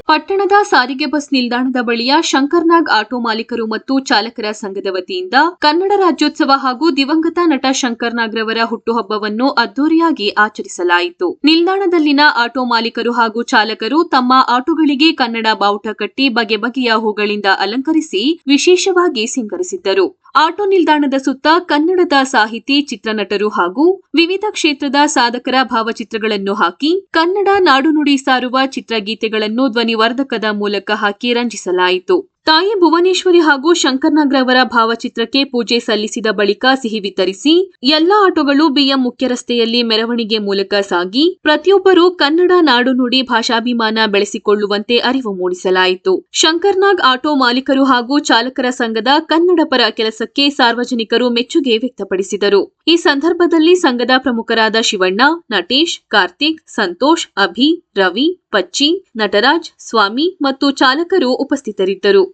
ಪಟ್ಟಣದ ಸಾರಿಗೆ ಬಸ್ ನಿಲ್ದಾಣದ ಬಳಿಯ ಶಂಕರ್ನಾಗ್ ಆಟೋ ಮಾಲೀಕರು ಮತ್ತು ಚಾಲಕರ ಸಂಘದ ವತಿಯಿಂದ ಕನ್ನಡ ರಾಜ್ಯೋತ್ಸವ ಹಾಗೂ ದಿವಂಗತ ನಟ ಶಂಕರ್ನಾಗ್ ರವರ ಹುಟ್ಟುಹಬ್ಬವನ್ನು ಅದ್ದೂರಿಯಾಗಿ ಆಚರಿಸಲಾಯಿತು. ನಿಲ್ದಾಣದಲ್ಲಿನ ಆಟೋ ಮಾಲೀಕರು ಹಾಗೂ ಚಾಲಕರು ತಮ್ಮ ಆಟೋಗಳಿಗೆ ಕನ್ನಡ ಬಾವುಟ ಕಟ್ಟಿ ಬಗೆ ಬಗೆಯ ಹೂಗಳಿಂದ ಅಲಂಕರಿಸಿ ವಿಶೇಷವಾಗಿ ಸಿಂಗರಿಸಿದ್ದರು. ಆಟೋ ನಿಲ್ದಾಣದ ಸುತ್ತ ಕನ್ನಡದ ಸಾಹಿತಿ, ಚಿತ್ರನಟರು ಹಾಗೂ ವಿವಿಧ ಕ್ಷೇತ್ರದ ಸಾಧಕರ ಭಾವಚಿತ್ರಗಳನ್ನು ಹಾಕಿ ಕನ್ನಡ ನಾಡು ನುಡಿ ಸಾರುವ ಚಿತ್ರಗೀತೆಗಳನ್ನು ಧ್ವನಿವರ್ಧಕದ ಮೂಲಕ ಹಾಕಿ ರಂಜಿಸಲಾಯಿತು. ತಾಯಿ ಭುವನೇಶ್ವರಿ ಹಾಗೂ ಶಂಕರ್ನಾಗ್ ರವರ ಭಾವಚಿತ್ರಕ್ಕೆ ಪೂಜೆ ಸಲ್ಲಿಸಿದ ಬಳಿಕ ಸಿಹಿ ವಿತರಿಸಿ ಎಲ್ಲಾ ಆಟೋಗಳು ಬಿಎಂ ಮುಖ್ಯ ರಸ್ತೆಯಲ್ಲಿ ಮೆರವಣಿಗೆ ಮೂಲಕ ಸಾಗಿ ಪ್ರತಿಯೊಬ್ಬರೂ ಕನ್ನಡ ನಾಡು ನುಡಿ ಭಾಷಾಭಿಮಾನ ಬೆಳೆಸಿಕೊಳ್ಳುವಂತೆ ಅರಿವು ಮೂಡಿಸಲಾಯಿತು. ಶಂಕರ್ನಾಗ್ ಆಟೋ ಮಾಲೀಕರು ಹಾಗೂ ಚಾಲಕರ ಸಂಘದ ಕನ್ನಡ ಪರ ಕೆಲಸಕ್ಕೆ ಸಾರ್ವಜನಿಕರು ಮೆಚ್ಚುಗೆ ವ್ಯಕ್ತಪಡಿಸಿದರು. ಈ ಸಂದರ್ಭದಲ್ಲಿ ಸಂಘದ ಪ್ರಮುಖರಾದ ಶಿವಣ್ಣ, ನಟೇಶ್, ಕಾರ್ತಿಕ್, ಸಂತೋಷ್, ಅಭಿ, ರವಿ, ಪಚ್ಚಿ, ನಟರಾಜ್, ಸ್ವಾಮಿ ಮತ್ತು ಚಾಲಕರು ಉಪಸ್ಥಿತರಿದ್ದರು.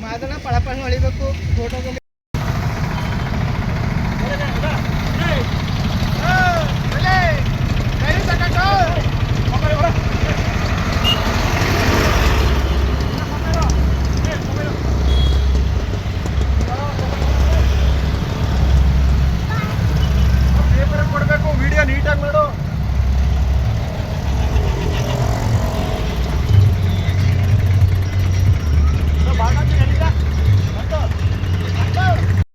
ಮಾದನ ಪಳಪಳ ಹೊಳಿಬೇಕು ಫೋಟೋ